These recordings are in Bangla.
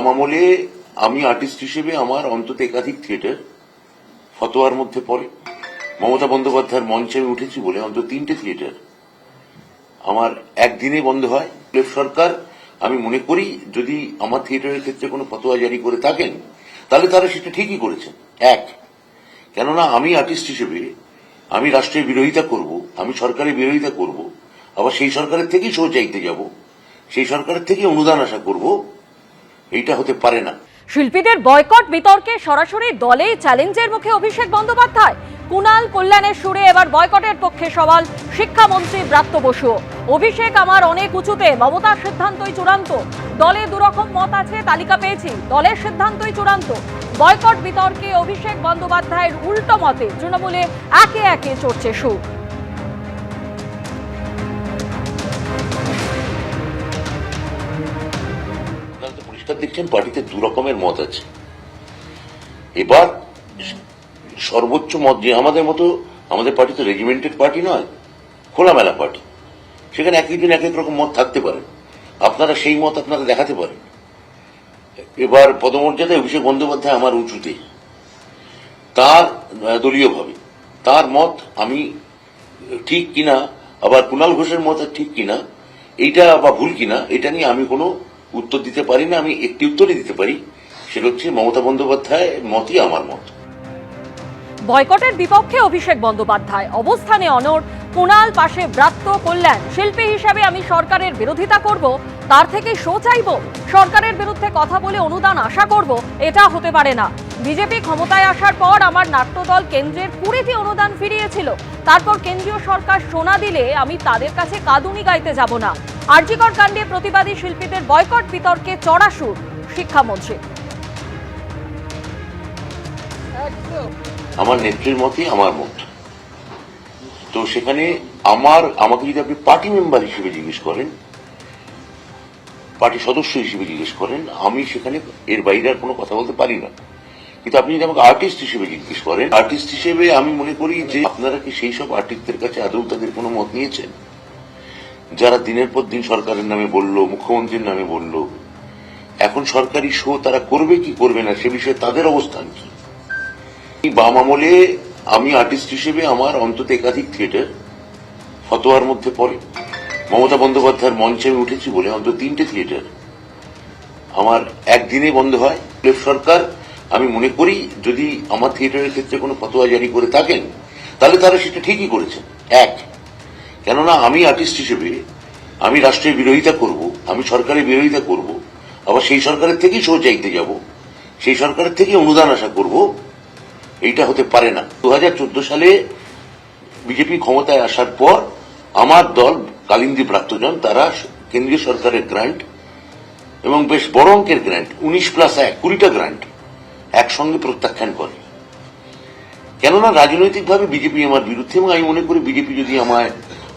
বাম আমলে আমি আর্টিস্ট হিসেবে আমার অন্তত একাধিক থিয়েটার ফতোয়ার মধ্যে পড়ে। মমতা বন্দ্যোপাধ্যায়ের মঞ্চে আমি উঠেছি বলে অন্তত 3টে থিয়েটার আমার একদিনে বন্ধ হয়। সরকার আমি মনে করি যদি আমার থিয়েটারের ক্ষেত্রে কোনো ফতোয়া জারি করে থাকেন তাহলে তারা সেটা ঠিকই করেছেন। কেননা আমি আর্টিস্ট হিসেবে আমি রাষ্ট্রের বিরোধিতা করব, আমি সরকারের বিরোধিতা করব, আবার সেই সরকারের থেকেই শো চাইতে যাব, সেই সরকারের থেকে অনুদান আশা করব, এইটা হতে পারে না। শিল্পীদের বয়কট বিতর্কে সরাসরি দলেই চ্যালেঞ্জের মুখে অভিষেক বন্দ্যোপাধ্যায়। কুণাল কল্যাণের সুরে এবার বয়কটের পক্ষে সওয়াল শিক্ষামন্ত্রী ব্রাত্য বসু। অভিষেক, আমার অনেক উঁচুতে, মমতার সিদ্ধান্তই চূড়ান্ত। দলে দুরকম মত আছে, তালিকা পেয়েছি, দলের সিদ্ধান্তই চূড়ান্ত। বয়কট বিতর্কে অভিষেক বন্দ্যোপাধ্যায়ের উল্টো মতে তৃণমূলে একে একে চড়ছে সুর। পরিষ্কার দেখছেন পার্টিতে দু রকমের মত আছে। এবার সর্বোচ্চ মত যে আমাদের মতো, আমাদের পার্টি তো রেজিমেন্টেড পার্টি নয়, খোলামেলা পার্টি, সেখানে এক একদিন এক এক রকম মত থাকতে পারে, আপনারা সেই মত আপনারা দেখাতে পারেন। এবার পদমর্যাদায় অভিষেক বন্দ্যোপাধ্যায় আমার উঁচুতে, তার দলীয়ভাবে তার মত আমি ঠিক কিনা, আবার কুণাল ঘোষের মত ঠিক কিনা, এইটা বা ভুল কিনা, এটা নিয়ে আমি কোনো উত্তর দিতে পারি না। আমি একটি উত্তরই দিতে পারি, সেটা হচ্ছে মমতা বন্দ্যোপাধ্যায় মতই আমার মত। বয়কটের বিপক্ষে অভিষেক বন্দ্যোপাধ্যায়, অবস্থানে অনড় কুণাল, পাশে ব্রাত্য, কল্যাণ। শিল্পী হিসাবে আমি সরকারের বিরোধিতা করব, তার থেকে শো চাইব, সরকারের বিরুদ্ধে কথা বলে অনুদান আশা করব, এটা হতে পারে না। বিজেপি ক্ষমতায় আসার পর আমার নাট্যদল কেন্দ্রের 20টি অনুদান ফিরিয়েছিল, তারপর কেন্দ্রীয় সরকার সোনা দিলে আমি তাদের কাছে কাঁদুনি গাইতে যাব না। আরজিকর কাণ্ডে প্রতিবাদী শিল্পীদের বয়কট বিতর্কে চড়া সুর শিক্ষামন্ত্রী। আমার নেত্রীর মতই আমার মত, তো সেখানে আমাকে যদি আপনি পার্টি মেম্বার হিসেবে জিজ্ঞেস করেন, পার্টি সদস্য হিসেবে জিজ্ঞেস করেন, আমি সেখানে এর বাইরে আর কোনো কথা বলতে পারি না। কিন্তু আপনি যদি আমাকে আর্টিস্ট হিসেবে জিজ্ঞেস করেন, আর্টিস্ট হিসেবে আমি মনে করি যে আপনারা কি সেই সব আর্টিস্টদের কাছে আদৌ তাদের কোনো মত নিয়েছেন যারা দিনের পর দিন সরকারের নামে বলল, মুখ্যমন্ত্রীর নামে বলল, এখন সরকারি শো তারা করবে কি করবে না সে বিষয়ে তাদের অবস্থান কি? বাম আমলে আমি আর্টিস্ট হিসেবে আমার অন্তত একাধিক থিয়েটার ফতোয়ার মধ্যে পড়ে। মমতা বন্দ্যোপাধ্যায়ের মঞ্চে আমি উঠেছি বলে অন্তত 3টে থিয়েটার আমার একদিনে বন্ধ হয়। সরকার আমি মনে করি যদি আমার থিয়েটারের ক্ষেত্রে কোনো ফতোয়া জারি করে থাকেন তাহলে তারা সেটা ঠিকই করেছেন। কেননা আমি আর্টিস্ট হিসেবে আমি রাষ্ট্রের বিরোধিতা করব, আমি সরকারের বিরোধিতা করব, আবার সেই সরকারের থেকেই শো চাইতে যাব, সেই সরকারের থেকে অনুদান আশা করব, এইটা হতে পারে না। 2014 সালে বিজেপি ক্ষমতায় আসার পর আমার দল কালিন্দী ব্রাত্যজন তারা কেন্দ্রীয় সরকারের গ্রান্ট এবং বেশ বড় অঙ্কের গ্রান্ট 19+1 20টা গ্রান্ট একসঙ্গে প্রত্যাখ্যান করে। কেননা রাজনৈতিকভাবে বিজেপি আমার বিরুদ্ধে, এবং আমি মনে করি বিজেপি যদি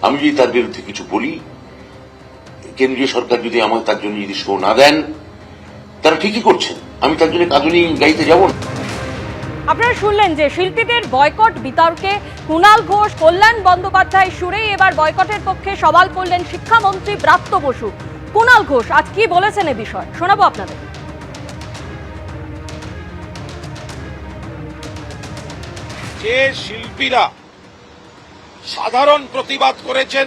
আমি যদি তার বিরুদ্ধে কিছু বলি, কেন্দ্রীয় সরকার যদি আমাকে তার জন্য যদি শো না দেন, তারা ঠিকই করছেন, আমি তার জন্য কাঁদুনি গাইতে যাব না। আপনারা শুনলেন যে শিল্পীদের বয়কট বিতর্কে কুণাল ঘোষ, কল্যাণ বন্দ্যোপাধ্যায় সুরেই এবার বয়কটের পক্ষে সওয়াল করলেন শিক্ষামন্ত্রী ব্রাত্য বসু। কুণাল ঘোষ আজ কি বলেছেন এ বিষয়ে শোনাবো আপনাদের। যে শিল্পীরা সাধারণ প্রতিবাদ করেছেন,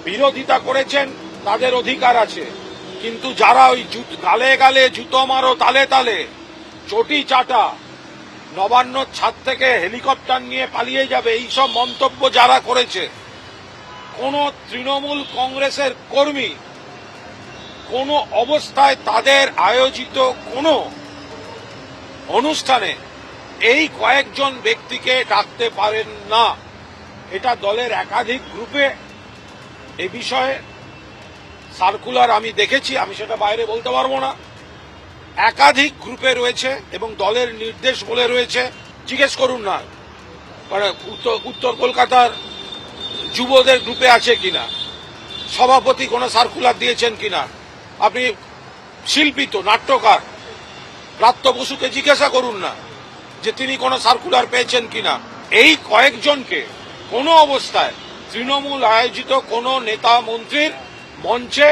বিরোধিতা করেছেন, তাদের অধিকার আছে, কিন্তু যারা ওই গালে গালে জুতো মারো তালে তালে, চটি চাটা, নবান্নর ছাদ থেকে হেলিকপ্টার নিয়ে পালিয়ে যাবে, এইসব মন্তব্য যারা করেছে, কোন তৃণমূল কংগ্রেসের কর্মী কোন অবস্থায় তাদের আয়োজিত কোন অনুষ্ঠানে এই কয়েকজন ব্যক্তিকে ডাকতে পারেন না। এটা দলের একাধিক গ্রুপে এ বিষয়ে সার্কুলার আমি দেখেছি, আমি সেটা বাইরে বলতে পারবো না, একাধিক গ্রুপে রয়েছে এবং দলের নির্দেশ বলে রয়েছে। জিজ্ঞেস করুন না উত্তর কলকাতার যুবদের গ্রুপে আছে কিনা, সভাপতি কোনো সার্কুলার দিয়েছেন কিনা। আপনি শিল্পী তো, নাট্যকার ব্রাত্য বসুকে জিজ্ঞাসা করুন না যে তিনি কোনো সার্কুলার পেয়েছেন কিনা। এই কয়েকজনকে কোনো অবস্থায় তৃণমূল আয়োজিত কোনো নেতা মন্ত্রীর মঞ্চে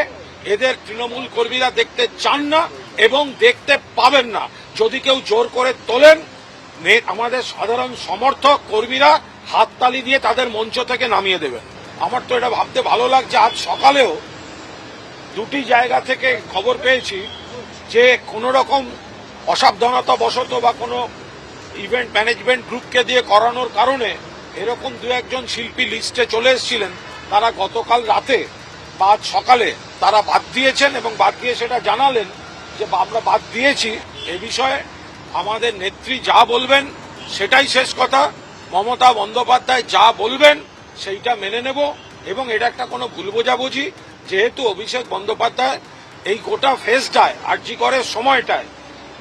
এদের তৃণমূল কর্মীরা দেখতে চান না, এবং দেখতে পাবেন না। যদি কেউ জোর করে তোলেন, আমাদের সাধারণ সমর্থক কর্মীরা হাততালি দিয়ে তাদের মঞ্চ থেকে নামিয়ে দেবেন। আমার তো এটা ভাবতে ভালো লাগছে, আজ সকালেও দুটি জায়গা থেকে খবর পেয়েছি যে কোনো রকম অসাবধানতা বশত বা কোনো ইভেন্ট ম্যানেজমেন্ট গ্রুপকে দিয়ে করানোর কারণে এরকম দু একজন শিল্পী লিস্টে চলে এসেছিলেন, তারা গতকাল রাতে বা আজ সকালে তারা বাদ দিয়েছেন এবং বাদ দিয়ে সেটা জানালেন যে আমরা বাদ দিয়েছি। এ বিষয়ে আমাদের নেত্রী যা বলবেন সেটাই শেষ কথা। মমতা বন্দ্যোপাধ্যায় যা বলবেন সেইটা মেনে নেব এবং এটা একটা কোনো ভুল বোঝাবুঝি। যেহেতু অভিষেক বন্দ্যোপাধ্যায় এই গোটা ফেজটায় আরজি করের সময়টায়,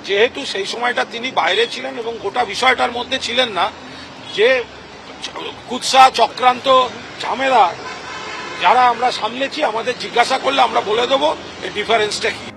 যেহেতু সেই সময়টা তিনি বাইরে ছিলেন এবং গোটা বিষয়টার মধ্যে ছিলেন না, যে কুৎসা চক্রান্ত ঝামেলা যারা আমরা সামলেছি, আমাদের জিজ্ঞাসা করলে আমরা বলে দেবো এই ডিফারেন্সটা কি।